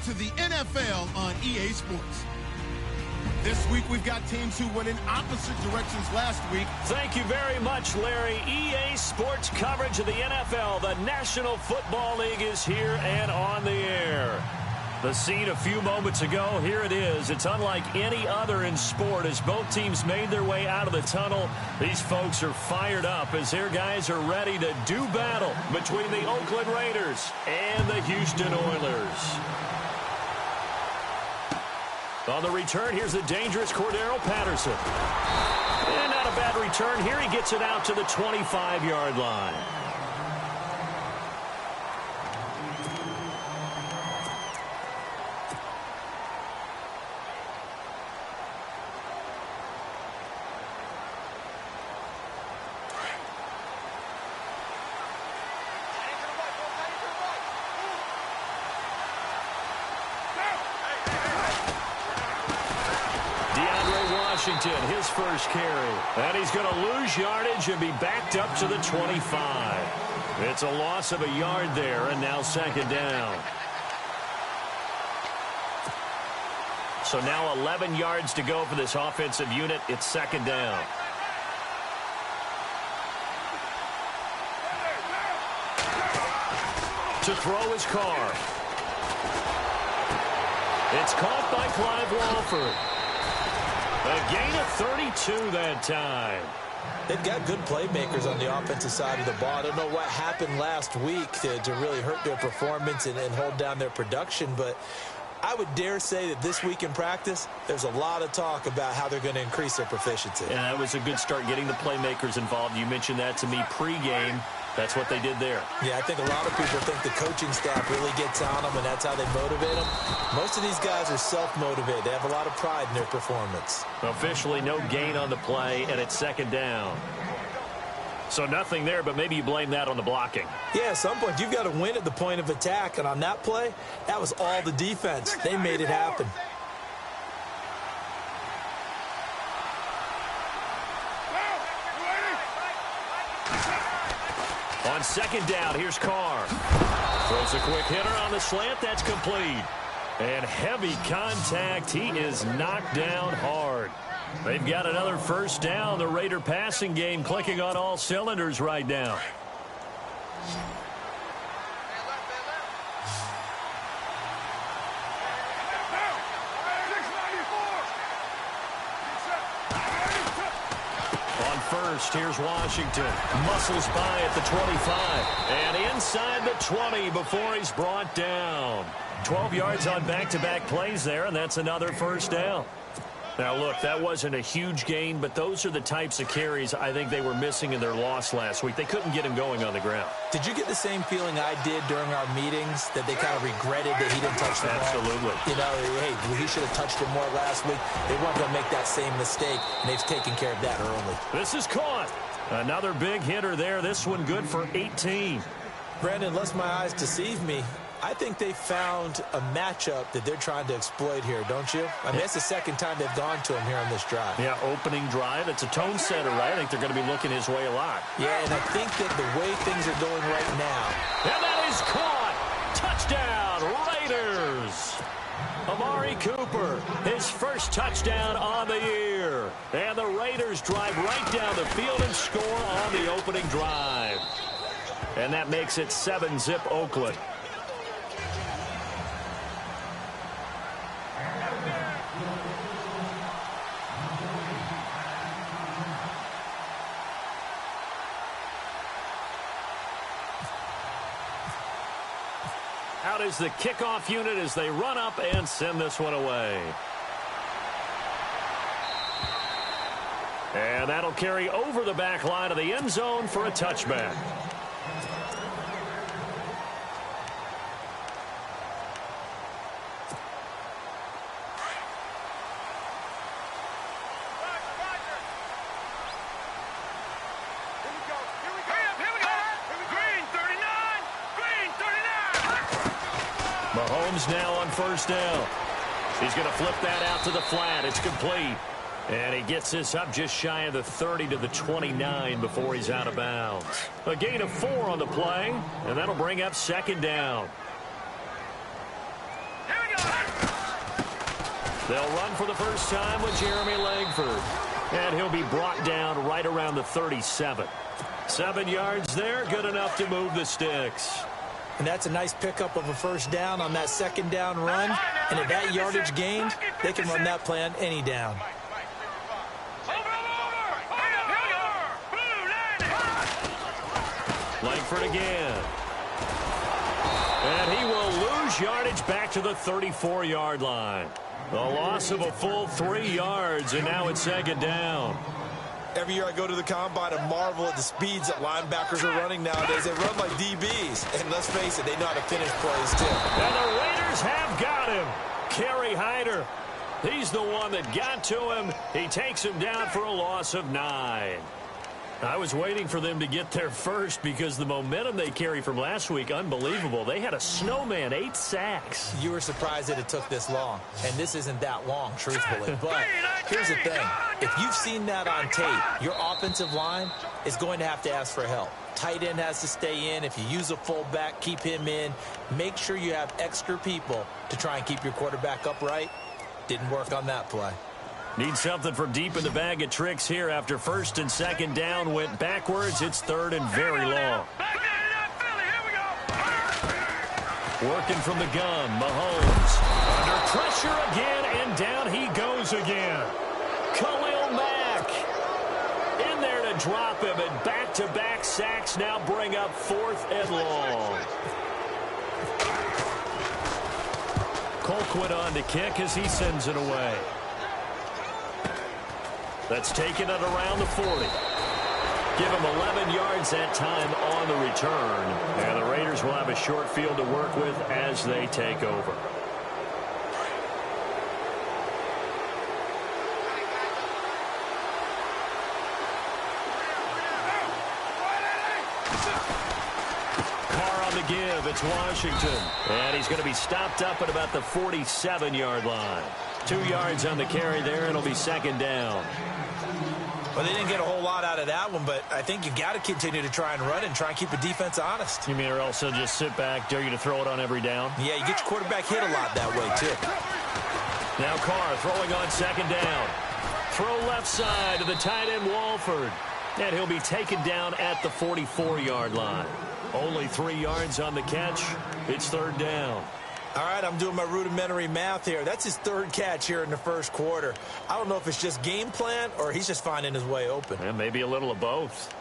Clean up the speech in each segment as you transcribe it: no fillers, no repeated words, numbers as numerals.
to the NFL on EA Sports. This week, we've got teams who went in opposite directions last week. Thank you very much, Larry. EA Sports coverage of the NFL. The National Football League is here and on the air. The scene a few moments ago, here it is. It's unlike any other in sport as both teams made their way out of the tunnel. These folks are fired up as their guys are ready to do battle between the Oakland Raiders and the Houston Oilers. On the return, here's the dangerous Cordero Patterson. And not a bad return here. He gets it out to the 25-yard line. His first carry. And he's going to lose yardage and be backed up to the 25. It's a loss of a yard there, and now second down. So now 11 yards to go for this offensive unit. It's second down. To throw his car. It's caught by Clive Walford. A gain of 32 that time. They've got good playmakers on the offensive side of the ball. I don't know what happened last week to really hurt their performance and hold down their production, but I would dare say that this week in practice, there's a lot of talk about how they're going to increase their proficiency. Yeah, that was a good start getting the playmakers involved. You mentioned that to me pregame. That's what they did there. Yeah, I think a lot of people think the coaching staff really gets on them, and that's how they motivate them. Most of these guys are self-motivated. They have a lot of pride in their performance. Officially, no gain on the play, and it's second down. So nothing there, but maybe you blame that on the blocking. Yeah, at some point, you've got to win at the point of attack, and on that play, that was all the defense. They made it happen. On second down, here's Carr. Throws a quick hitter on the slant. That's complete. And heavy contact. He is knocked down hard. They've got another first down. The Raider passing game clicking on all cylinders right now. First, here's Washington. Muscles by at the 25. And inside the 20 before he's brought down. 12 yards on back-to-back plays there, and that's another first down. Now, look, that wasn't a huge gain, but those are the types of carries I think they were missing in their loss last week. They couldn't get him going on the ground. Did you get the same feeling I did during our meetings, that they kind of regretted that he didn't touch the ball? Absolutely. You know, hey, he should have touched it more last week. They weren't going to make that same mistake, and they've taken care of that early. This is caught. Another big hitter there. This one good for 18. Brandon, unless my eyes deceive me, I think they found a matchup that they're trying to exploit here, don't you? I mean, that's the second time they've gone to him here on this drive. Yeah, opening drive. It's a tone setter, right? I think they're going to be looking his way a lot. Yeah, and I think that the way things are going right now. And that is caught. Touchdown, Raiders. Amari Cooper, his first touchdown on the year. And the Raiders drive right down the field and score on the opening drive. And that makes it 7-zip Oakland. Out is the kickoff unit as they run up and send this one away. And that'll carry over the back line of the end zone for a touchback. Mahomes now on first down. He's going to flip that out to the flat. It's complete. And he gets this up just shy of the 30 to the 29 before he's out of bounds. A gain of 4 on the play, and that'll bring up second down. Here we go. They'll run for the first time with Jeremy Langford. And he'll be brought down right around the 37. 7 yards there, good enough to move the sticks. And that's a nice pickup of a first down on that second down run. And at that yardage gained, they can run that play on any down. Langford again. And he will lose yardage back to the 34-yard line. A loss of a full 3 yards, and now it's second down. Every year I go to the combine and marvel at the speeds that linebackers are running nowadays. They run like DBs. And let's face it, they know how to finish plays, too. And the Raiders have got him. Kerry Hyder. He's the one that got to him. He takes him down for a loss of 9. I was waiting for them to get there first because the momentum they carry from last week, unbelievable. They had a snowman, 8 sacks. You were surprised that it took this long, and this isn't that long, truthfully. But here's the thing. If you've seen that on tape, your offensive line is going to have to ask for help. Tight end has to stay in. If you use a fullback, keep him in. Make sure you have extra people to try and keep your quarterback upright. Didn't work on that play. Need something from deep in the bag of tricks here after first and second down went backwards. It's third and very long. Working from the gun, Mahomes. Under pressure again, and down he goes again. Khalil Mack in there to drop him, and back-to-back sacks now bring up 4th and long. Colquitt on to kick as he sends it away. That's taken at around the 40. Give him 11 yards that time on the return. And the Raiders will have a short field to work with as they take over. Carr on the give. It's Washington. And he's going to be stopped up at about the 47-yard line. 2 yards on the carry there, and it'll be second down. Well, they didn't get a whole lot out of that one, but I think you got to continue to try and run and try and keep the defense honest. You mean or else they'll just sit back, dare you to throw it on every down? Yeah, you get your quarterback hit a lot that way, too. Now Carr throwing on second down. Throw left side to the tight end, Walford. And he'll be taken down at the 44-yard line. Only 3 yards on the catch. It's third down. All right, I'm doing my rudimentary math here. That's his 3rd catch here in the first quarter. I don't know if it's just game plan or he's just finding his way open. And maybe a little of both.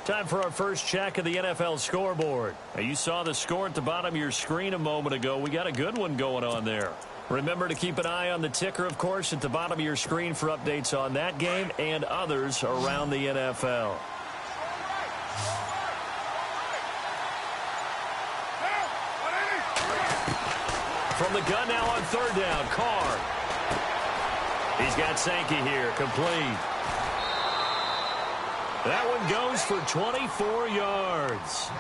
Time for our first check of the NFL scoreboard. Now, you saw the score at the bottom of your screen a moment ago. We got a good one going on there. Remember to keep an eye on the ticker, of course, at the bottom of your screen for updates on that game and others around the NFL. From the gun now on third down, Carr. He's got Sankey here, complete. That one goes for 24 yards.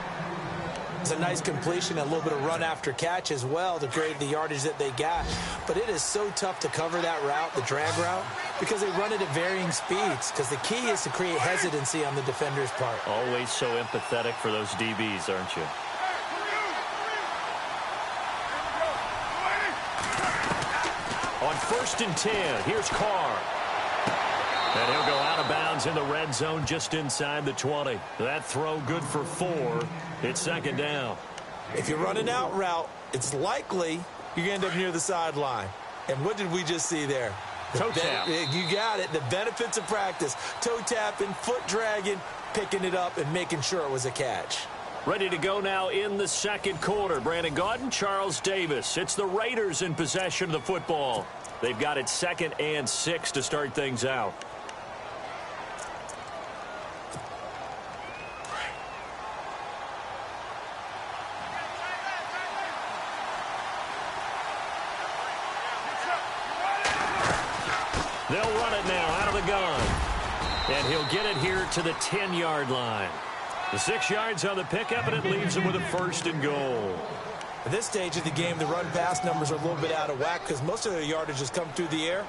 It's a nice completion, a little bit of run after catch as well to create the yardage that they got. But it is so tough to cover that route, the drag route, because they run it at varying speeds. Because the key is to create hesitancy on the defender's part. Always so empathetic for those DBs, aren't you? On 1st and 10, here's Carr. And he'll go out of bounds in the red zone just inside the 20. That throw good for 4. It's second down. If you run an out route, it's likely you're going to end up near the sideline. And what did we just see there? Toe tap. You got it. The benefits of practice. Toe tapping, foot dragging, picking it up, and making sure it was a catch. Ready to go now in the second quarter. Brandon Gaudin, Charles Davis. It's the Raiders in possession of the football. They've got it 2nd and 6 to start things out. They'll run it now out of the gun. And he'll get it here to the 10-yard line. The 6 yards on the pickup, and it leaves him with a 1st and goal. At this stage of the game, the run-pass numbers are a little bit out of whack because most of their yardage has come through the air.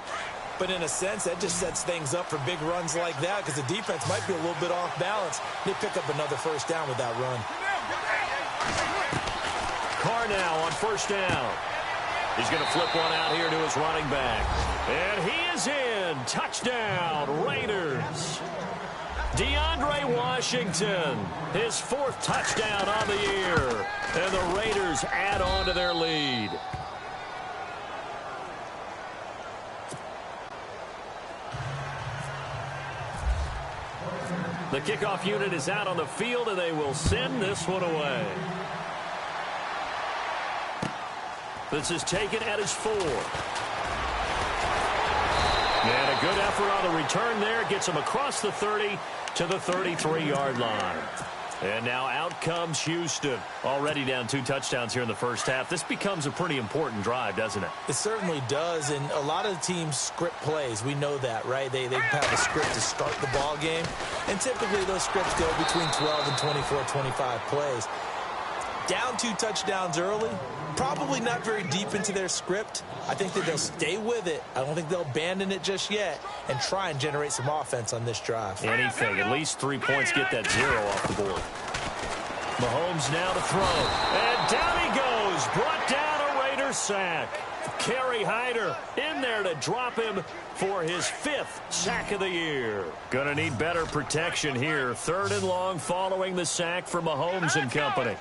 But in a sense, that just sets things up for big runs like that because the defense might be a little bit off balance. They pick up another 1st down with that run. Carr now on 1st down. He's going to flip one out here to his running back. And he is in. Touchdown, Raiders. DeAndre Washington, his 4th touchdown on the year. And the Raiders add on to their lead. The kickoff unit is out on the field, and they will send this one away. This is taken at his 4. And a good effort on the return there. Gets him across the 30 to the 33-yard line. And now out comes Houston. Already down 2 touchdowns here in the first half. This becomes a pretty important drive, doesn't it? It certainly does, and a lot of teams script plays. We know that, right? They have a script to start the ball game, and typically those scripts go between 12 and 24, 25 plays. Down 2 touchdowns early, probably not very deep into their script. I think that they'll stay with it. I don't think they'll abandon it just yet and try and generate some offense on this drive. Anything. At least 3 points, get that 0 off the board. Mahomes now to throw. And down he goes. Brought down a Raiders sack. Kerry Hyder in there to drop him for his 5th sack of the year. Gonna need better protection here. 3rd and long following the sack for Mahomes and company.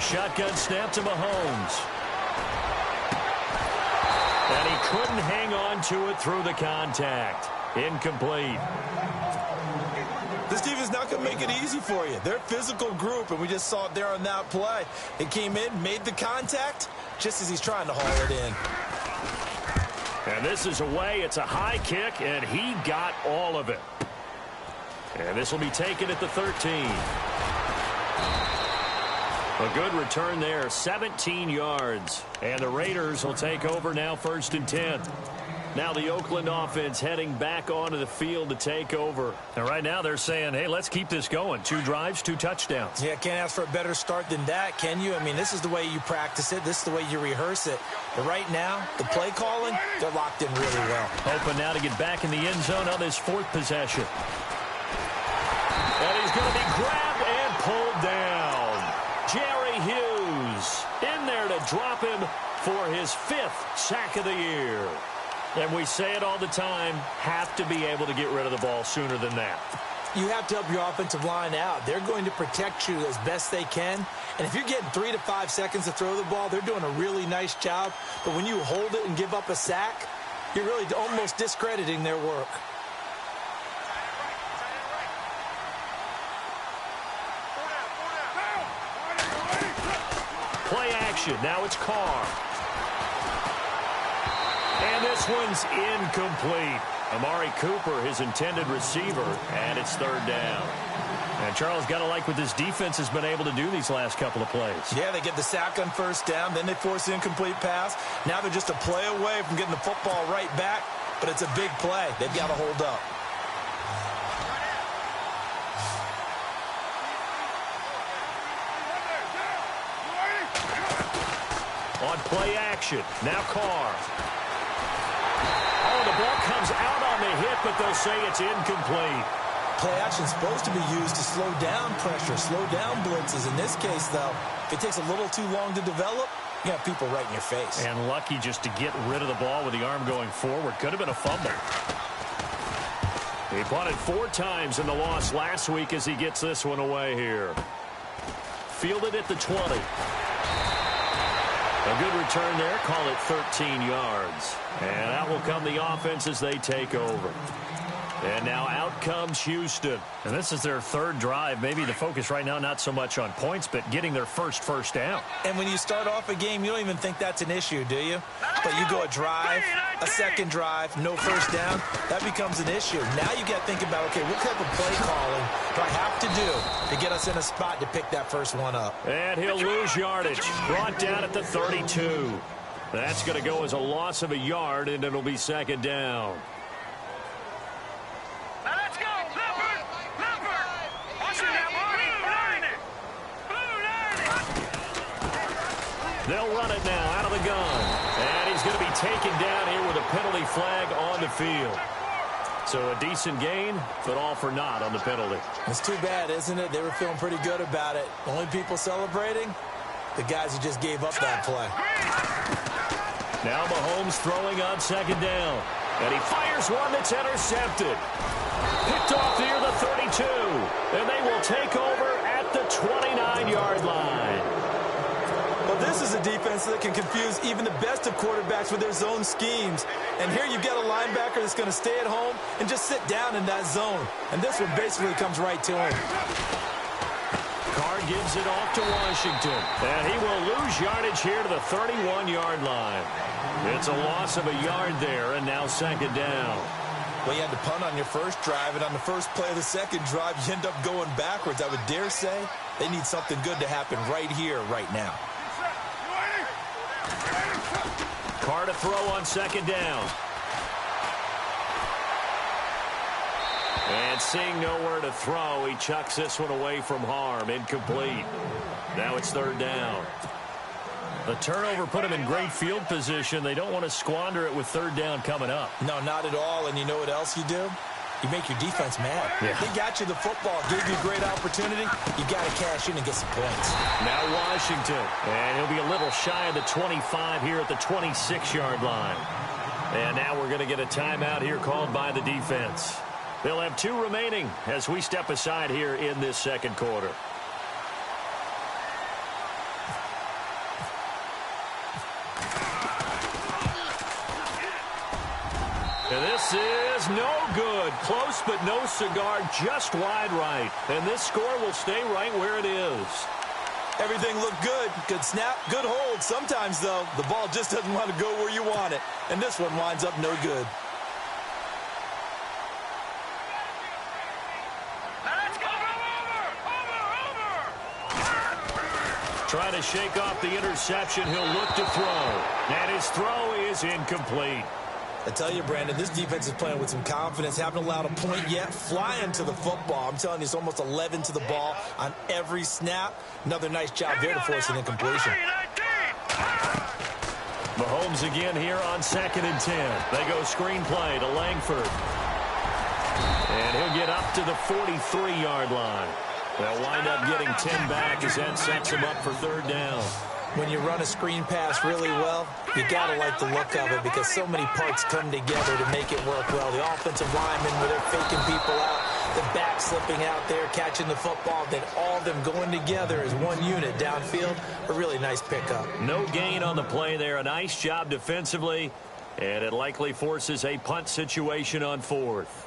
Shotgun snap to Mahomes. And he couldn't hang on to it through the contact. Incomplete. This defense is not going to make it easy for you. They're a physical group, and we just saw it there on that play. It came in, made the contact, just as he's trying to haul it in. And this is away. It's a high kick, and he got all of it. And this will be taken at the 13. A good return there, 17 yards. And the Raiders will take over now, 1st and 10. Now the Oakland offense heading back onto the field to take over. And right now they're saying, hey, let's keep this going. 2 drives, 2 touchdowns. Yeah, can't ask for a better start than that, can you? I mean, this is the way you practice it. This is the way you rehearse it. But right now, the play calling, they're locked in really well. Hoping now to get back in the end zone on this 4th possession. And he's going to be grabbed and pulled down. Jerry Hughes in there to drop him for his 5th sack of the year. And we say it all the time, have to be able to get rid of the ball sooner than that. You have to help your offensive line out. They're going to protect you as best they can. And if you're getting 3 to 5 seconds to throw the ball, they're doing a really nice job. But when you hold it and give up a sack, you're really almost discrediting their work. Play action. Now it's Carr. And this one's incomplete. Amari Cooper, his intended receiver, and it's 3rd down. And Charles, got to like what this defense has been able to do these last couple of plays. Yeah, they get the sack on 1st down, then they force the incomplete pass. Now they're just a play away from getting the football right back, but it's a big play. They've got to hold up. On play action, now Carr. Oh, the ball comes out on the hit, but they'll say it's incomplete. Play action is supposed to be used to slow down pressure, slow down blitzes. In this case, though, if it takes a little too long to develop, you have people right in your face. And lucky just to get rid of the ball with the arm going forward. Could have been a fumble. He punted 4 times in the loss last week as he gets this one away here. Fielded at the 20. A good return there. Call it 13 yards. And out will come the offense as they take over. And now out comes Houston. And this is their 3rd drive. Maybe the focus right now not so much on points, but getting their first down. And when you start off a game, you don't even think that's an issue, do you? But you go a drive, a 2nd drive, no 1st down, that becomes an issue. Now you got to think about, okay, what type of play calling do I have to do to get us in a spot to pick that first one up? And he'll lose yardage. Brought down at the 32. That's going to go as a loss of a yard, and it'll be 2nd down. They'll run it now out of the gun. And he's going to be taken down here with a penalty flag on the field. So a decent gain, but all for naught on the penalty. It's too bad, isn't it? They were feeling pretty good about it. Only people celebrating, the guys who just gave up that play. Now Mahomes throwing on second down. And he fires one that's intercepted. Picked off near the 32. And they will take over at the 29-yard line. Well, this is a defense that can confuse even the best of quarterbacks with their zone schemes. And here you've got a linebacker that's going to stay at home and just sit down in that zone. And this one basically comes right to him. Carr gives it off to Washington. And he will lose yardage here to the 31-yard line. It's a loss of a yard there, and now second down. Well, you had to punt on your first drive, and on the first play of the second drive, you end up going backwards. I would dare say they need something good to happen right here, right now. Carr to throw on second down. And seeing nowhere to throw, he chucks this one away from harm. Incomplete. Now it's third down. The turnover put him in great field position. They don't want to squander it with third down coming up. No, not at all. And you know what else you do? You make your defense mad. Yeah. They got you the football, gave you a great opportunity. You got to cash in and get some points. Now Washington. And he'll be a little shy of the 25 here at the 26-yard line. And now we're going to get a timeout here called by the defense. They'll have 2 remaining as we step aside here in this second quarter. And this is no good. Close, but no cigar, just wide right. And this score will stay right where it is. Everything looked good. Good snap, good hold. Sometimes, though, the ball just doesn't want to go where you want it. And this one winds up no good. Trying to shake off the interception. He'll look to throw. And his throw is incomplete. I tell you, Brandon, this defense is playing with some confidence. Haven't allowed a point yet. Flying to the football. I'm telling you, it's almost 11 to the ball on every snap. Another nice job there to force an incompletion. Mahomes again here on 2nd and 10. They go screen play to Langford. And he'll get up to the 43-yard line. They'll wind up getting 10 back as that sets him up for third down. When you run a screen pass really well, you got to like the look of it because so many parts come together to make it work well. The offensive linemen, where they're faking people out, the back slipping out there, catching the football, then all of them going together as one unit downfield. A really nice pickup. No gain on the play there. A nice job defensively, and it likely forces a punt situation on 4th.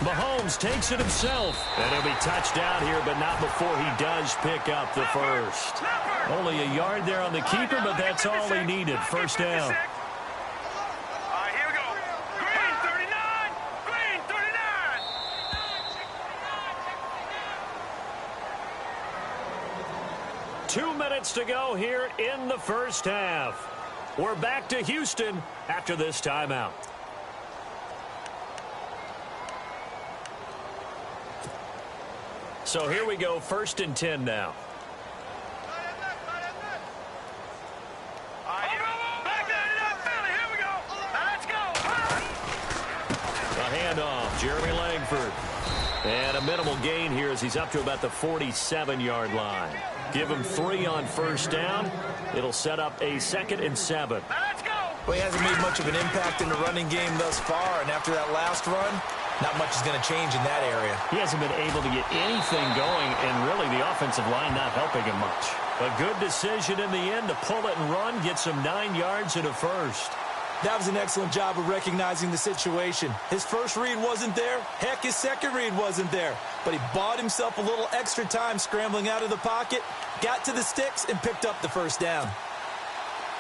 Mahomes takes it himself. And he'll be touched down here, but not before he does pick up the first. Only a yard there on the keeper, but that's all he needed. First down. Here we go. Green 39. Green 39. 2 minutes to go here in the first half. We're back to Houston after this timeout. So here we go, 1st and 10 now. A handoff, Jeremy Langford. And a minimal gain here as he's up to about the 47-yard line. Give him 3 on first down. It'll set up a 2nd and 7. Well, he hasn't made much of an impact in the running game thus far, and after that last run, not much is going to change in that area. He hasn't been able to get anything going, and really the offensive line not helping him much. A good decision in the end to pull it and run, get some 9 yards and a first. That was an excellent job of recognizing the situation. His first read wasn't there. Heck, his second read wasn't there. But he bought himself a little extra time scrambling out of the pocket, got to the sticks, and picked up the first down.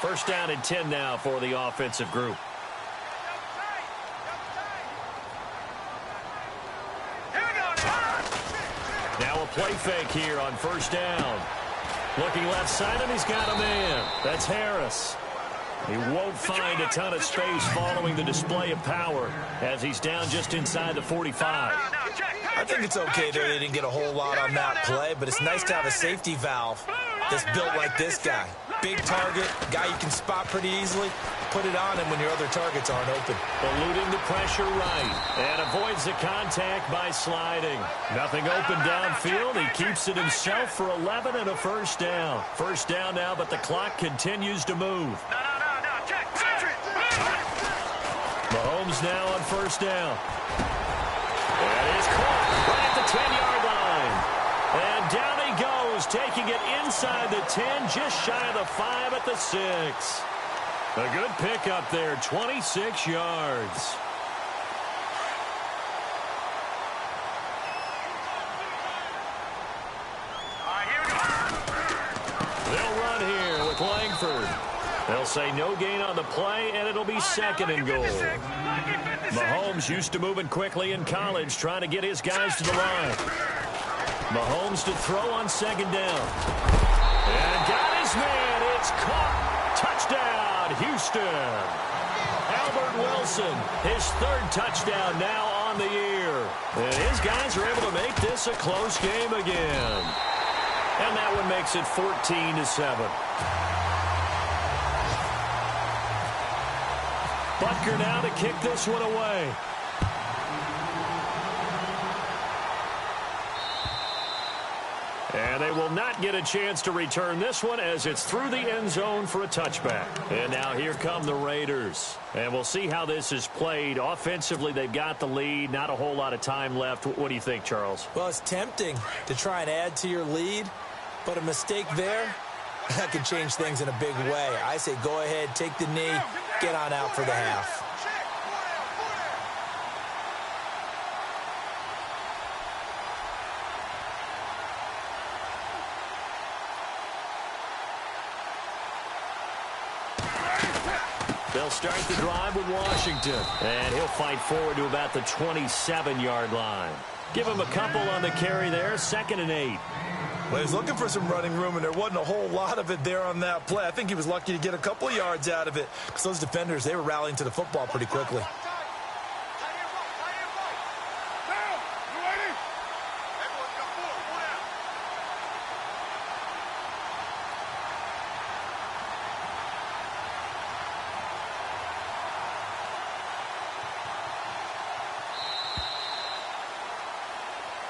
First down and 10 now for the offensive group. Now a play fake here on first down. Looking left side, and he's got a man. That's Harris. He won't find a ton of space following the display of power as he's down just inside the 45. I think it's okay there. They didn't get a whole lot on that play, but it's nice to have a safety valve that's built like this guy. Big target, guy you can spot pretty easily. Put it on him when your other targets aren't open. Eluding the pressure right and avoids the contact by sliding. Nothing open downfield. He keeps it himself for 11 and a first down. First down now, but the clock continues to move. Mahomes now on first down. And he's caught right at the 10-yard line. And down he goes, taking it inside the 10, just shy of the 5 at the 6. A good pickup there, 26 yards. They'll run here with Langford. They'll say no gain on the play, and it'll be second and goal. Mahomes used to moving quickly in college, trying to get his guys to the line. Mahomes to throw on second down. And got his man. It's caught. Touchdown, Houston. Albert Wilson, his third touchdown now on the year. And his guys are able to make this a close game again. And that one makes it 14-7. Butker now to kick this one away. And they will not get a chance to return this one as it's through the end zone for a touchback. And now here come the Raiders. And we'll see how this is played. Offensively, they've got the lead. Not a whole lot of time left. What do you think, Charles? Well, it's tempting to try and add to your lead, but a mistake there, that could change things in a big way. I say go ahead, take the knee, get on out for the half. They'll start the drive with Washington. And he'll fight forward to about the 27-yard line. Give him a couple on the carry there. 2nd and 8. Well, he was looking for some running room, and there wasn't a whole lot of it there on that play. I think he was lucky to get a couple of yards out of it because those defenders, they were rallying to the football pretty quickly.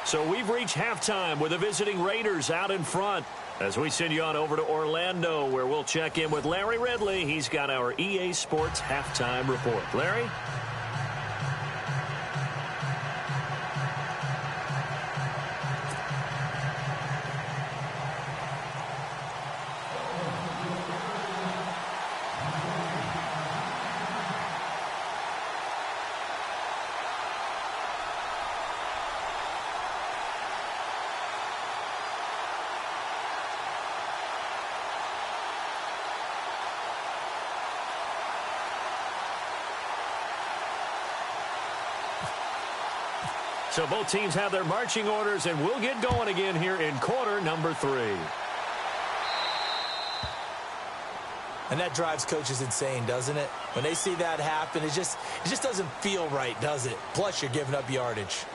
So we've reached halftime with the visiting Raiders out in front. As we send you on over to Orlando, where we'll check in with Larry Ridley. He's got our EA Sports halftime report. Larry? So both teams have their marching orders, and we'll get going again here in quarter number 3. And that drives coaches insane, doesn't it? When they see that happen, it just doesn't feel right, does it? Plus, you're giving up yardage.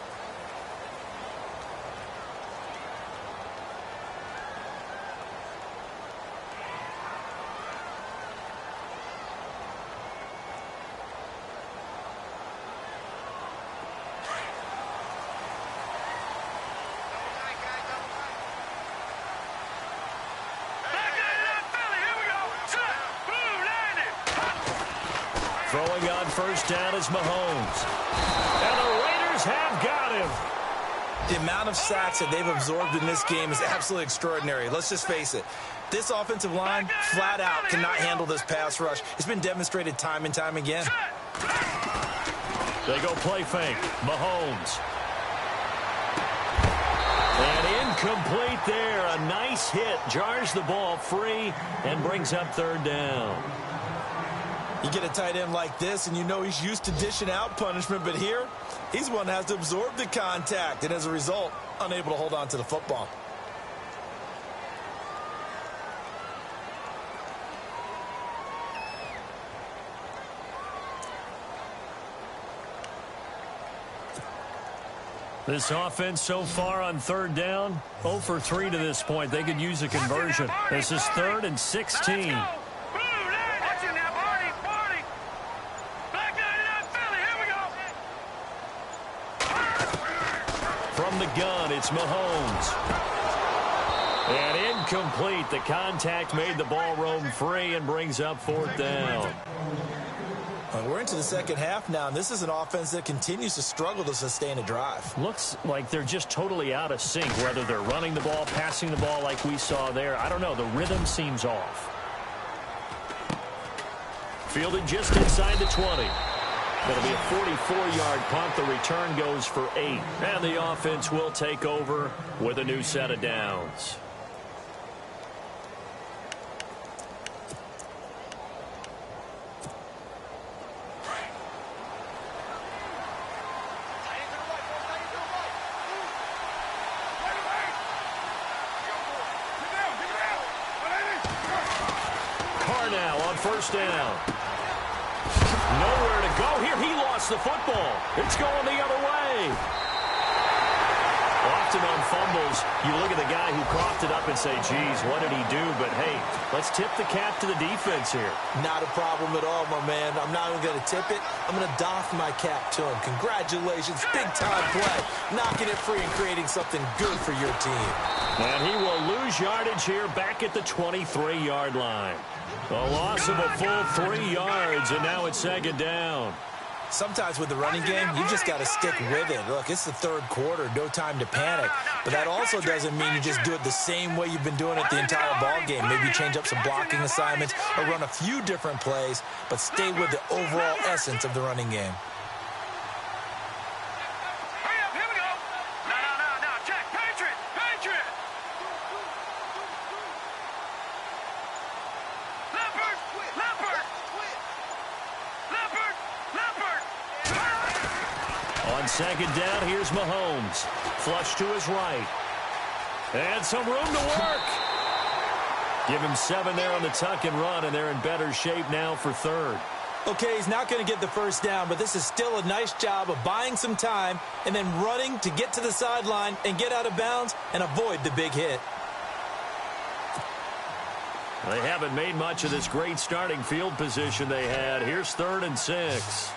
Throwing on first down is Mahomes. And the Raiders have got him. The amount of sacks that they've absorbed in this game is absolutely extraordinary. Let's just face it. This offensive line, flat out, cannot handle this pass rush. It's been demonstrated time and time again. They go play fake. Mahomes. And incomplete there. A nice hit. Jars the ball free and brings up third down. You get a tight end like this, and you know he's used to dishing out punishment, but here, he's one that has to absorb the contact, and as a result, unable to hold on to the football. This offense so far on third down, 0 for 3 to this point. They could use a conversion. This is 3rd and 16. From the gun, it's Mahomes. And incomplete. The contact made the ball roam free and brings up 4th down. We're into the second half now, and this is an offense that continues to struggle to sustain a drive. Looks like they're just totally out of sync, whether they're running the ball, passing the ball like we saw there. I don't know. The rhythm seems off. Fielded just inside the 20. That'll be a 44-yard punt. The return goes for 8. And the offense will take over with a new set of downs. First down. Nowhere to go here. He lost the football. It's going the other way. Often on fumbles, you look at the guy who coughed it up and say, geez, what did he do? But, hey, let's tip the cap to the defense here. Not a problem at all, my man. I'm not even going to tip it. I'm going to doff my cap to him. Congratulations. Big-time play. Knocking it free and creating something good for your team. And he will lose yardage here back at the 23-yard line. A loss of a full 3 yards, and now it's 2nd down. Sometimes with the running game, you just got to stick with it. Look, it's the 3rd quarter, no time to panic. But that also doesn't mean you just do it the same way you've been doing it the entire ball game. Maybe change up some blocking assignments or run a few different plays, but stay with the overall essence of the running game. On 2nd down, here's Mahomes. Flush to his right. And some room to work. Give him 7 there on the tuck and run, and they're in better shape now for 3rd. Okay, he's not going to get the first down, but this is still a nice job of buying some time and then running to get to the sideline and get out of bounds and avoid the big hit. They haven't made much of this great starting field position they had. Here's 3rd and 6.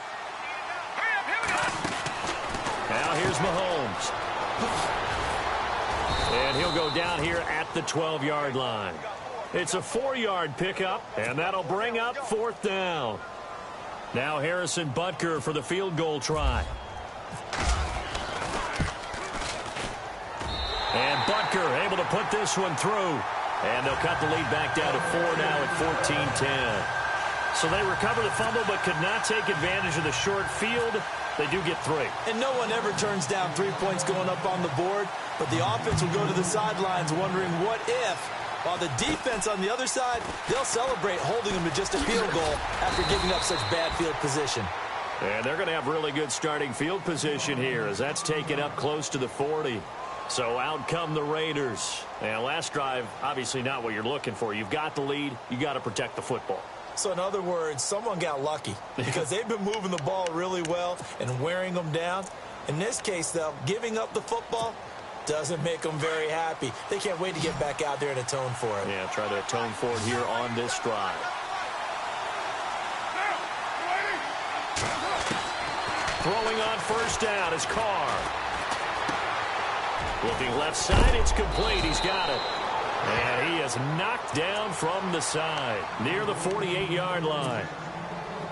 Now here's Mahomes. And he'll go down here at the 12-yard line. It's a 4-yard pickup, and that'll bring up 4th down. Now Harrison Butker for the field goal try. And Butker able to put this one through. And they'll cut the lead back down to 4 now at 14-10. So they recover the fumble but could not take advantage of the short field. They do get 3. And no one ever turns down 3 points going up on the board, but the offense will go to the sidelines wondering what if, while the defense on the other side, they'll celebrate holding them to just a field goal after giving up such bad field position. And they're going to have really good starting field position here as that's taken up close to the 40. So out come the Raiders. And last drive, obviously not what you're looking for. You've got the lead. You got to protect the football. So in other words, someone got lucky because they've been moving the ball really well and wearing them down. In this case, though, giving up the football doesn't make them very happy. They can't wait to get back out there and atone for it. Yeah, try to atone for it here on this drive. Throwing on first down is Carr. Looking left side, it's complete. He's got it. And he is knocked down from the side near the 48-yard line.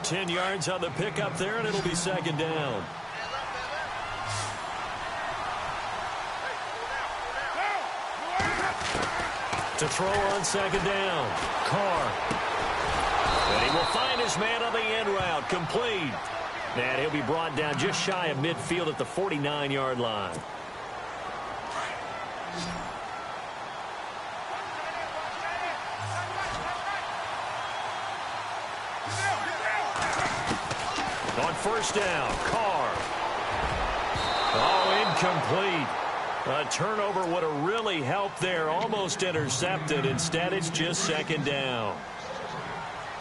10 yards on the pickup there, and it'll be 2nd down. To throw on 2nd down, Carr. And he will find his man on the end route, complete. And he'll be brought down just shy of midfield at the 49-yard line. On first down, Carr. Oh, incomplete. A turnover would have really helped there. Almost intercepted. Instead, it's just 2nd down.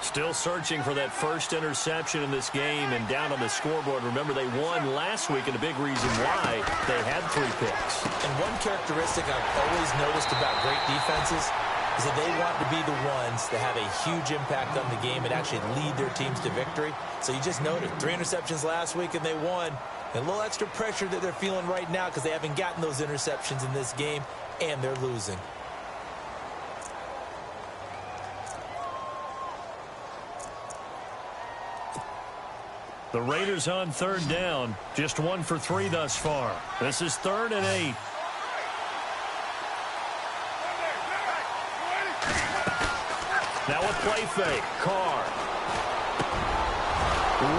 Still searching for that first interception in this game and down on the scoreboard. Remember, they won last week, and a big reason why they had 3 picks. And one characteristic I've always noticed about great defenses is that they want to be the ones that have a huge impact on the game and actually lead their teams to victory. So you just noted 3 interceptions last week, and they won. And a little extra pressure that they're feeling right now because they haven't gotten those interceptions in this game, and they're losing. The Raiders on 3rd down. Just 1 for 3 thus far. This is 3rd and 8. Now a play fake. Carr.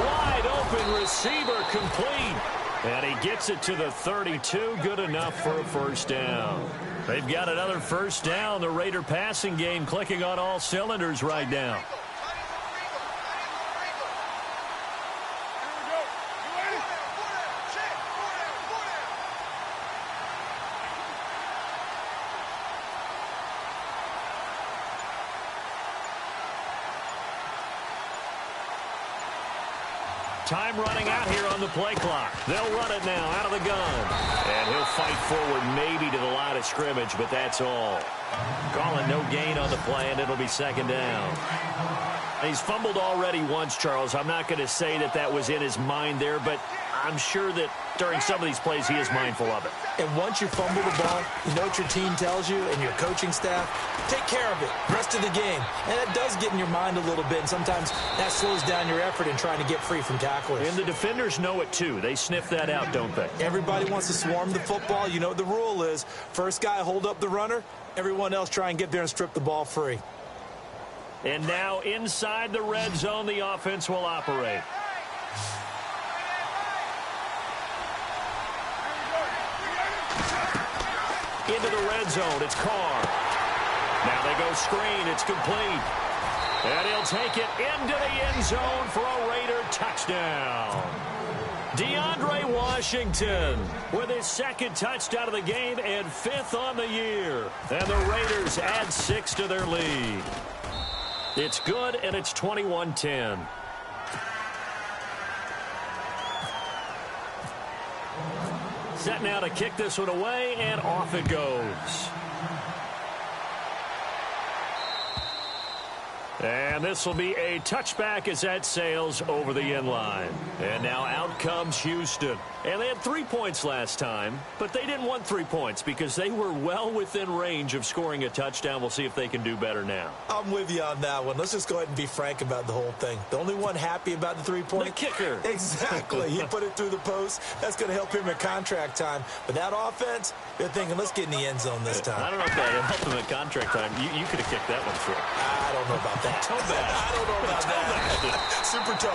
Wide open receiver complete. And he gets it to the 32. Good enough for a first down. They've got another first down. The Raider passing game clicking on all cylinders right now. Time running out here on the play clock. They'll run it now out of the gun. And he'll fight forward maybe to the line of scrimmage, but that's all. Calling no gain on the play, and it'll be 2nd down. He's fumbled already once, Charles. I'm not going to say that that was in his mind there, but I'm sure that during some of these plays he is mindful of it. And once you fumble the ball, you know what your team tells you and your coaching staff? Take care of it. Rest of the game. And that does get in your mind a little bit, and sometimes that slows down your effort in trying to get free from tacklers. And the defenders know it too. They sniff that out, don't they? Everybody wants to swarm the football. You know what the rule is. First guy hold up the runner. Everyone else try and get there and strip the ball free. And now inside the red zone, the offense will operate. Into the red zone, it's Carr. Now they go screen, it's complete. And he'll take it into the end zone for a Raider touchdown. DeAndre Washington with his 2nd touchdown of the game and 5th on the year. And the Raiders add 6 to their lead. It's good, and it's 21-10. Set now to kick this one away, and off it goes. And this will be a touchback as that sails over the end line. And now out comes Houston. And they had 3 points last time, but they didn't want 3 points because they were well within range of scoring a touchdown. We'll see if they can do better now. I'm with you on that one. Let's just go ahead and be frank about the whole thing. The only one happy about the 3-point? The kicker. Exactly. He put it through the post. That's going to help him in contract time. But that offense, they're thinking, let's get in the end zone this time. I don't know if that helped him in contract time. You could have kicked that one through. I don't know about that. Toe bag. I don't know about that. Super toe.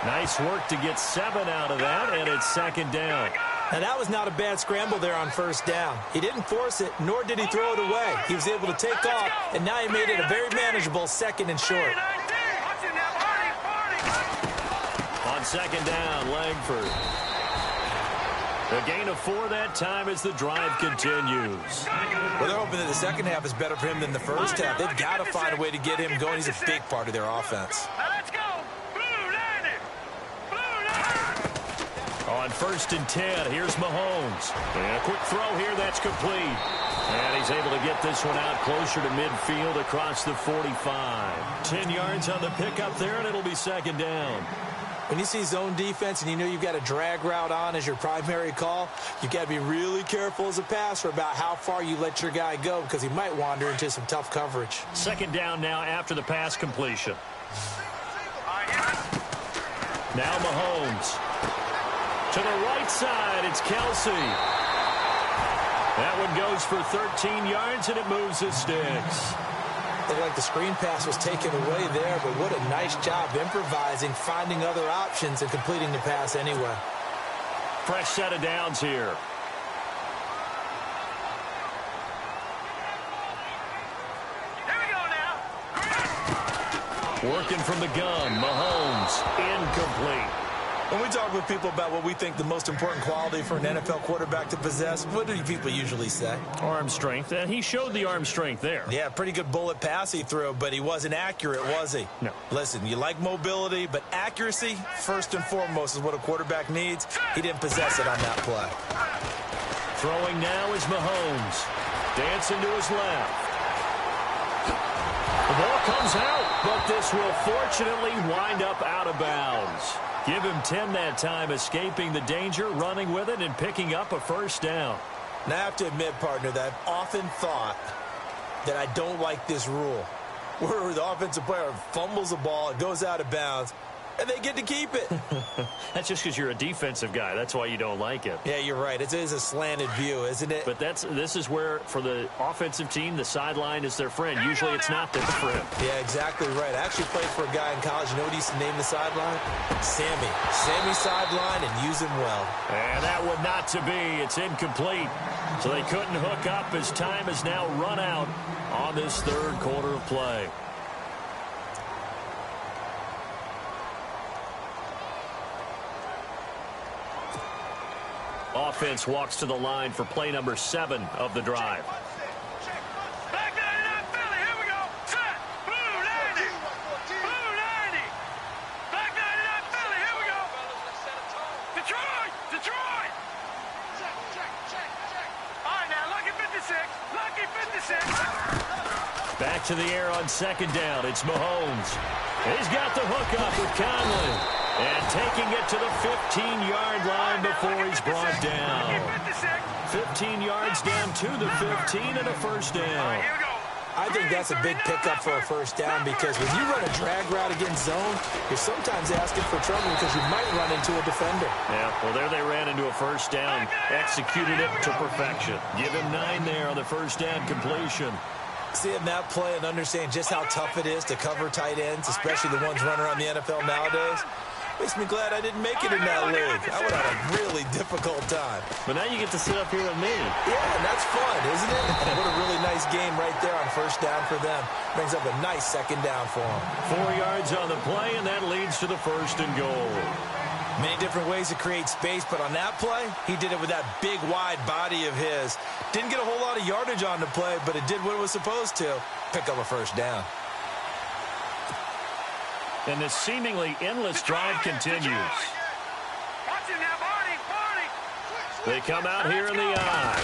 Nice work to get 7 out of that, and it's 2nd down. Now, that was not a bad scramble there on 1st down. He didn't force it, nor did he throw it away. He was able to take off, and now he made it a very manageable 2nd and short. On 2nd down, Langford. A gain of 4 that time as the drive continues. Well, they're hoping that the second half is better for him than the first half. They've got to find a way to get him going. He's a big part of their offense. Now let's go. Blue 90. Blue 90. On 1st and 10, here's Mahomes. And a quick throw here, that's complete. And he's able to get this one out closer to midfield across the 45. 10 yards on the pickup there, and it'll be 2nd down. When you see zone defense and you know you've got a drag route on as your primary call, you've got to be really careful as a passer about how far you let your guy go because he might wander into some tough coverage. 2nd down now after the pass completion. Now Mahomes. To the right side, it's Kelsey. That one goes for 13 yards, and it moves the sticks. Looked like the screen pass was taken away there, but what a nice job improvising, finding other options, and completing the pass anyway. Fresh set of downs here. Here we go now. Working from the gun, Mahomes, incomplete. When we talk with people about what we think the most important quality for an NFL quarterback to possess, what do people usually say? Arm strength, and he showed the arm strength there. Yeah, pretty good bullet pass he threw, but he wasn't accurate, was he? No. Listen, you like mobility, but accuracy, first and foremost, is what a quarterback needs. He didn't possess it on that play. Throwing now is Mahomes. Dancing to his left. The ball comes out, but this will fortunately wind up out of bounds. Give him 10 that time, escaping the danger, running with it, and picking up a first down. Now, I have to admit, partner, that I've often thought that I don't like this rule, where the offensive player fumbles the ball, it goes out of bounds, and they get to keep it. That's just because you're a defensive guy. That's why you don't like it. Yeah, you're right. It is a slanted view, isn't it? But this is where, for the offensive team, the sideline is their friend. Usually it's not their friend. Yeah, exactly right. I actually played for a guy in college. You know what he used to name the sideline? Sammy. Sammy sideline, and use him well. And that would not to be. It's incomplete. So they couldn't hook up as time has now run out on this third quarter of play. Offense walks to the line for play number 7 of the drive. Back 99 Philly, here we go. Set. Blue 90. Blue 90. Back 99 Philly, here we go. Detroit. Detroit. Check. All right, now, lucky 56. Lucky 56. Back to the air on second down. It's Mahomes. He's got the hook up with Conley. And taking it to the 15-yard line before he's brought down. 15 yards down to the 15 and a first down. I think that's a big pickup for a first down because when you run a drag route against zone, you're sometimes asking for trouble because you might run into a defender. Yeah, well, there they ran into a first down. Executed it to perfection. Give him 9 there on the first down completion. Seeing that play and understanding just how tough it is to cover tight ends, especially the ones running around the NFL nowadays, makes me glad I didn't make it in that league. I would have had a really difficult time. But now you get to sit up here with me. Yeah, and that's fun, isn't it? And what a really nice game right there on first down for them. Brings up a nice second down for them. 4 yards on the play, and that leads to the first and goal. Many different ways to create space, but on that play, he did it with that big, wide body of his. Didn't get a whole lot of yardage on the play, but it did what it was supposed to. Pick up a first down. And this seemingly endless drive continues. They come out here in the eye.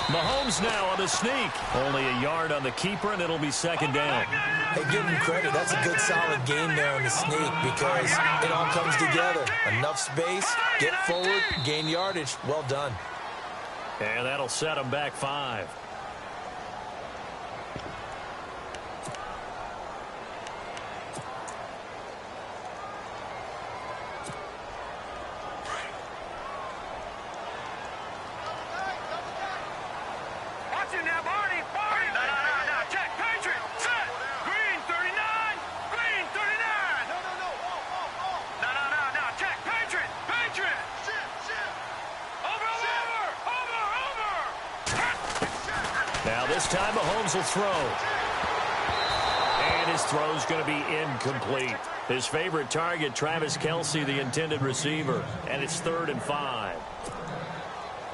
Mahomes now on the sneak. Only a yard on the keeper, and it'll be second down. Hey, give him credit. That's a good, solid game there on the sneak because it all comes together. Enough space, get forward, gain yardage. Well done. And that'll set him back 5. This time Mahomes will throw. And his throw's going to be incomplete. His favorite target, Travis Kelce, the intended receiver. And it's 3rd and 5.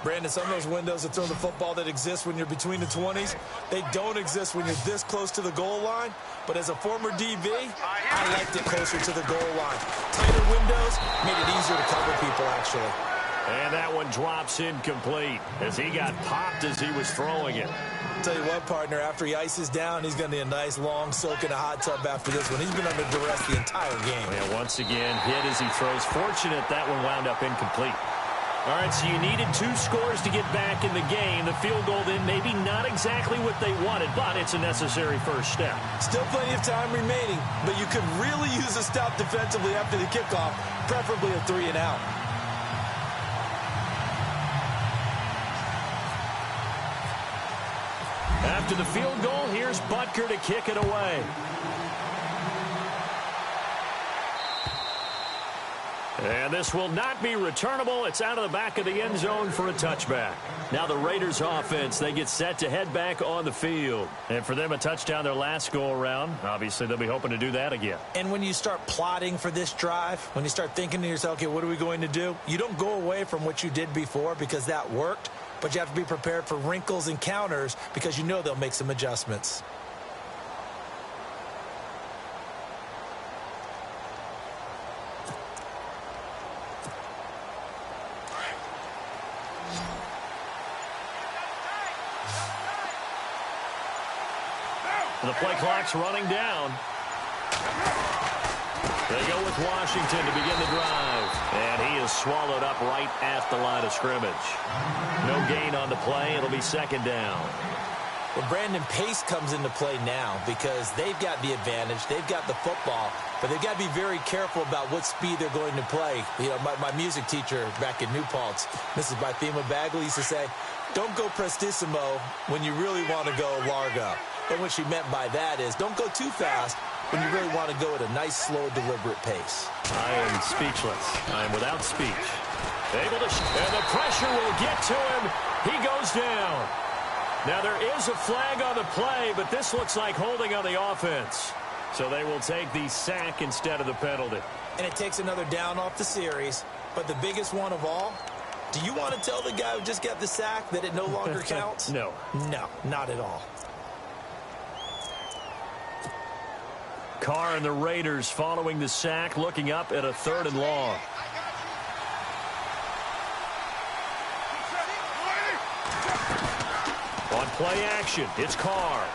Brandon, some of those windows to throw the football that exist when you're between the 20s, they don't exist when you're this close to the goal line. But as a former DB, I liked it closer to the goal line. Tighter windows made it easier to cover people, actually. And that one drops incomplete as he got popped as he was throwing it. Tell you what, partner, after he ices down, he's going to need a nice long soak in a hot tub after this one. He's been under duress the entire game. Yeah, once again, hit as he throws. Fortunate that one wound up incomplete. All right, so you needed 2 scores to get back in the game. The field goal then maybe not exactly what they wanted, but it's a necessary first step. Still plenty of time remaining, but you could really use a stop defensively after the kickoff, preferably a 3 and out. After the field goal, here's Butker to kick it away. And this will not be returnable. It's out of the back of the end zone for a touchback. Now the Raiders offense, they get set to head back on the field. And for them, a touchdown their last go-around. Obviously, they'll be hoping to do that again. And when you start plotting for this drive, when you start thinking to yourself, okay, what are we going to do? You don't go away from what you did before because that worked, but you have to be prepared for wrinkles and counters because you know they'll make some adjustments. The play clock's running down. They go with Washington to begin the drive. And he is swallowed up right at the line of scrimmage. No gain on the play. It'll be second down. Well, Brandon, pace comes into play now because they've got the advantage. They've got the football, but they've got to be very careful about what speed they're going to play. You know, my music teacher back in New Paltz, Mrs. Bythema Bagley, used to say, don't go prestissimo when you really want to go largo. And what she meant by that is don't go too fast when you really want to go at a nice, slow, deliberate pace. I am speechless. I am without speech. Able to, and the pressure will get to him. He goes down. Now there is a flag on the play, but this looks like holding on the offense. So they will take the sack instead of the penalty. And it takes another down off the series. But the biggest one of all, do you want to tell the guy who just got the sack that it no longer counts? No. No, not at all. Carr and the Raiders following the sack, looking up at a 3rd and long. On play action, it's Carr.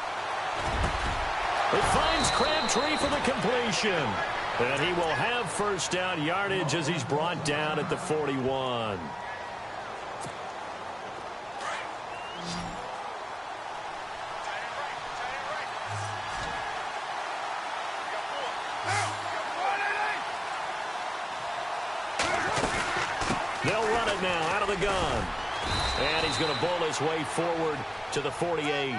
It finds Crabtree for the completion. And he will have first down yardage as he's brought down at the 41. They'll run it now out of the gun. And he's going to bull his way forward to the 48.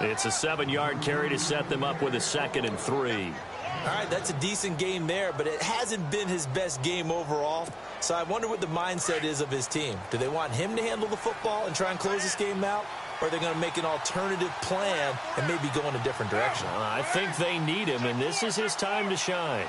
It's a 7-yard carry to set them up with a 2nd and 3. All right, that's a decent game there, but it hasn't been his best game overall. So I wonder what the mindset is of his team. Do they want him to handle the football and try and close this game out? Or are they going to make an alternative plan and maybe go in a different direction? I think they need him, and this is his time to shine.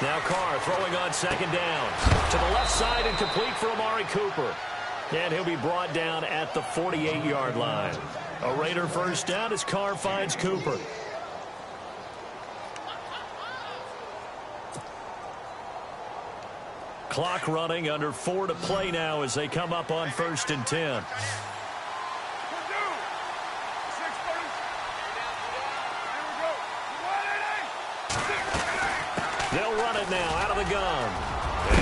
Now Carr throwing on 2nd down. To the left side and complete for Amari Cooper. And he'll be brought down at the 48-yard line. A Raider first down as Carr finds Cooper. Clock running, under 4 to play now as they come up on 1st and 10. They'll run it now out of the gun.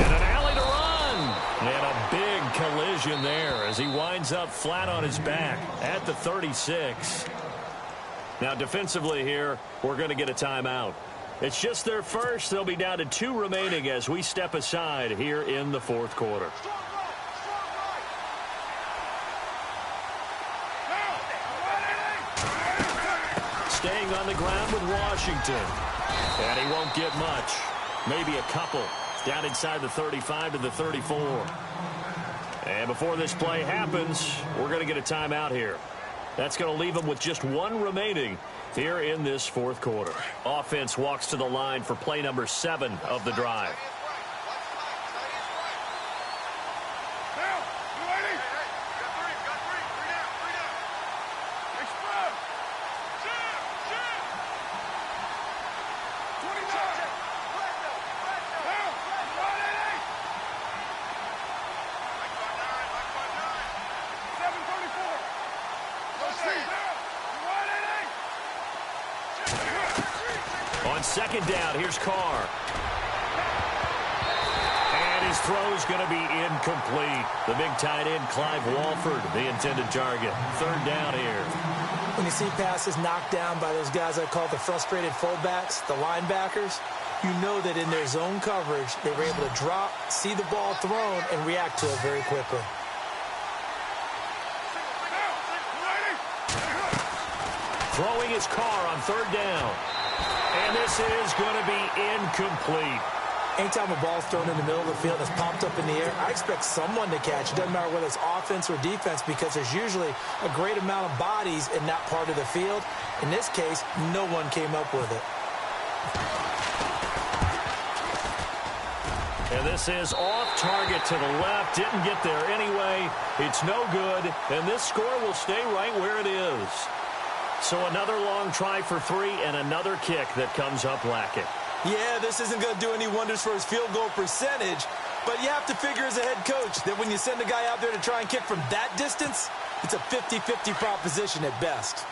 And an alley to run. And a big collision there as he winds up flat on his back at the 36. Now defensively here, we're going to get a timeout. It's just their first. They'll be down to 2 remaining as we step aside here in the 4th quarter. Staying on the ground with Washington. And he won't get much. Maybe a couple. Down inside the 35 to the 34. And before this play happens, we're going to get a timeout here. That's going to leave them with just 1 remaining here in this 4th quarter. Offense walks to the line for play number 7 of the drive. On 2nd down, here's Carr. And his throw's going to be incomplete. The big tight end, Clive Walford, the intended target. 3rd down here. When you see passes knocked down by those guys I call the frustrated fullbacks, the linebackers, you know that in their zone coverage, they were able to drop, see the ball thrown, and react to it very quickly. his car on third down. And this is going to be incomplete. Anytime a ball's thrown in the middle of the field and it's popped up in the air, I expect someone to catch. It doesn't matter whether it's offense or defense because there's usually a great amount of bodies in that part of the field. In this case, no one came up with it. And this is off target to the left. Didn't get there anyway. It's no good. And this score will stay right where it is. So another long try for 3 and another kick that comes up lacking. Yeah, this isn't going to do any wonders for his field goal percentage, but you have to figure as a head coach that when you send a guy out there to try and kick from that distance, it's a 50-50 proposition at best.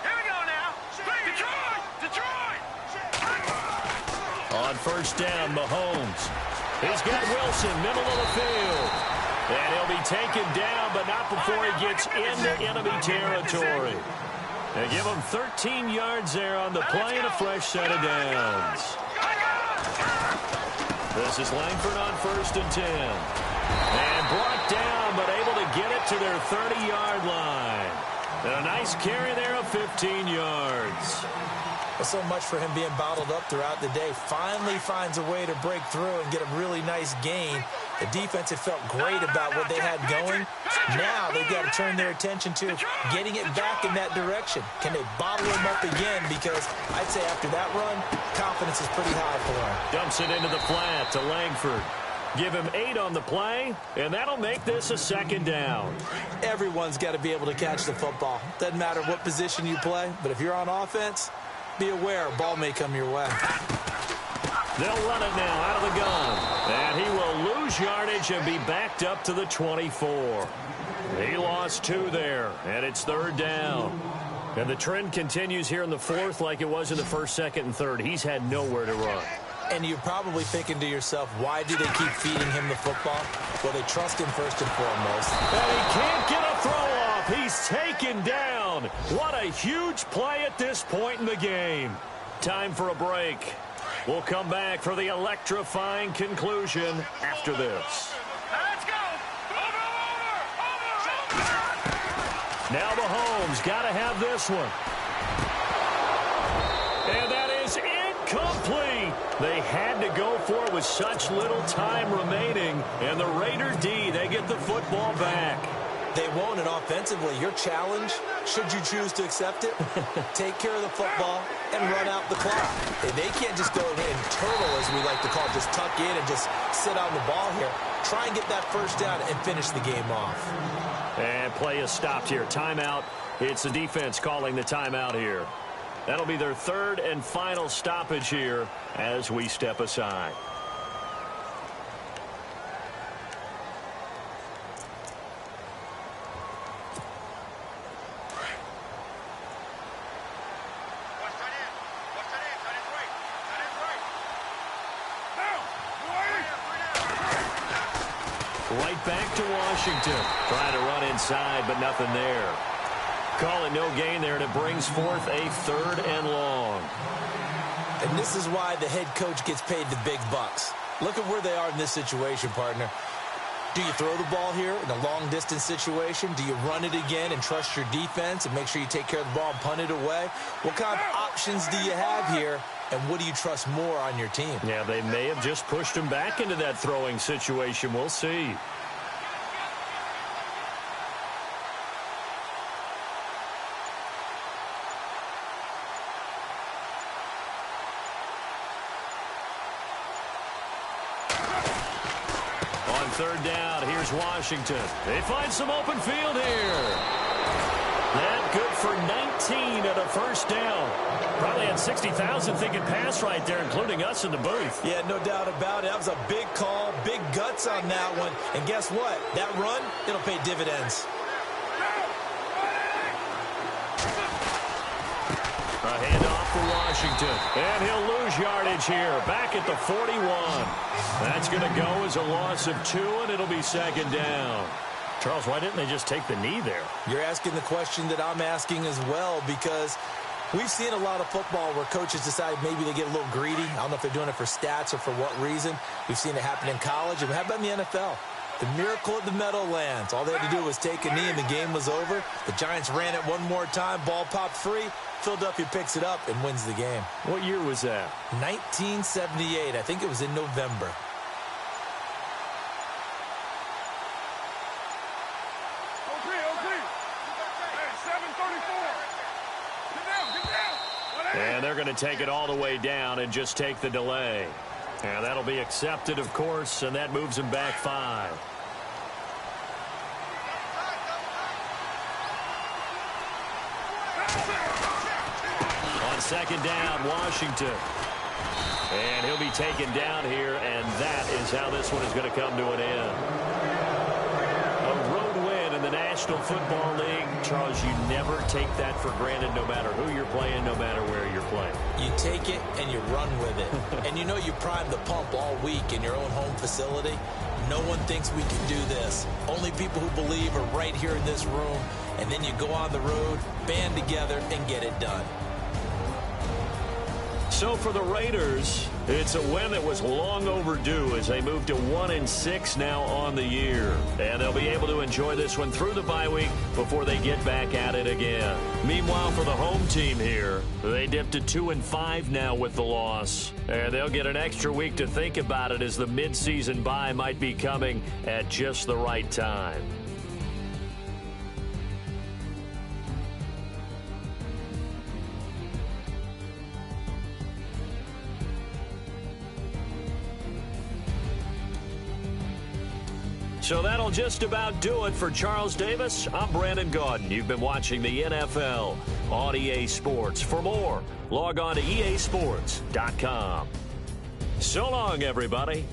Here we go now. Detroit! On first down, Mahomes. He's got Wilson, middle of the field. And he'll be taken down, but not before he gets into enemy territory. They give him 13 yards there on the play and a fresh set of downs. This is Langford on first and 10. And brought down, but able to get it to their 30-yard line. And a nice carry there of 15 yards. Well, so much for him being bottled up throughout the day. Finally finds a way to break through and get a really nice gain. The defense had felt great about what they had going. Now they've got to turn their attention to getting it back in that direction. Can they bottle him up again? Because I'd say after that run, confidence is pretty high for him. Dumps it into the flat to Langford. Give him 8 on the play, and that'll make this a second down. Everyone's got to be able to catch the football. Doesn't matter what position you play, but if you're on offense, be aware a ball may come your way. They'll run it now out of the gun. And he will lose yardage and be backed up to the 24. He lost 2 there, and it's third down. And the trend continues here in the fourth like it was in the first, second, and third. He's had nowhere to run. And you're probably thinking to yourself, why do they keep feeding him the football? Well, they trust him first and foremost. And he can't get a throw off. He's taken down. What a huge play at this point in the game. Time for a break. We'll come back for the electrifying conclusion after this. Let's go. Over. Now Mahomes got to have this one. And that is incomplete. They had to go for it with such little time remaining. And the Raider D, they get the football back. They won't, and offensively, your challenge, should you choose to accept it, take care of the football and run out the clock. They can't just go and turtle, as we like to call it, just tuck in and just sit on the ball here. Try and get that first down and finish the game off. And play is stopped here. Timeout. It's the defense calling the timeout here. That'll be their third and final stoppage here as we step aside. Right back to Washington. Trying to run inside, but nothing there. Call it no gain there, and it brings forth a third and long. And this is why the head coach gets paid the big bucks. Look at where they are in this situation, partner. Do you throw the ball here in a long-distance situation? Do you run it again and trust your defense and make sure you take care of the ball and punt it away? What kind of options do you have here, and what do you trust more on your team? Yeah, they may have just pushed him back into that throwing situation. We'll see. Third down, here's Washington. They find some open field here. That good for 19 at a first down. Probably had 60,000 thinking pass right there, including us in the booth. Yeah, no doubt about it. That was a big call, big guts on that one. And guess what? That run, it'll pay dividends. A handoff for Washington. And he'll lose yardage here. Back at the 41. That's going to go as a loss of 2, and it'll be second down. Charles, why didn't they just take the knee there? You're asking the question that I'm asking as well, because we've seen a lot of football where coaches decide maybe they get a little greedy. I don't know if they're doing it for stats or for what reason. We've seen it happen in college. And how about in the NFL? The miracle of the Meadowlands. All they had to do was take a knee and the game was over. The Giants ran it one more time. Ball popped free. Philadelphia picks it up and wins the game. What year was that? 1978. I think it was in November. And they're going to take it all the way down and just take the delay. And that'll be accepted, of course, and that moves them back 5. On second down, Washington. And he'll be taken down here, and that is how this one is going to come to an end. A road win in the National Football League. Charles, you never take that for granted no matter who you're playing, no matter where you're playing. You take it and you run with it. And you know you prime the pump all week in your own home facility. No one thinks we can do this. Only people who believe are right here in this room. And then you go on the road, band together, and get it done. So for the Raiders, it's a win that was long overdue as they move to 1-6 now on the year. And they'll be able to enjoy this one through the bye week before they get back at it again. Meanwhile, for the home team here, they dipped to 2-5 now with the loss. And they'll get an extra week to think about it as the midseason bye might be coming at just the right time. So that'll just about do it for Charles Davis. I'm Brandon Gaudin. You've been watching the NFL on EA Sports. For more, log on to easports.com. So long, everybody.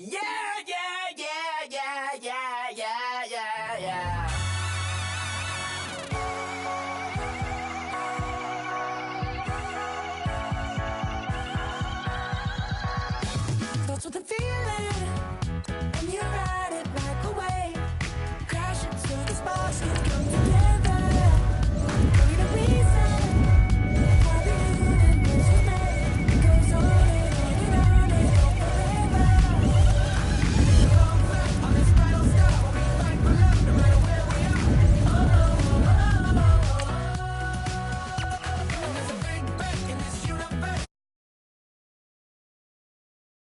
Yeah!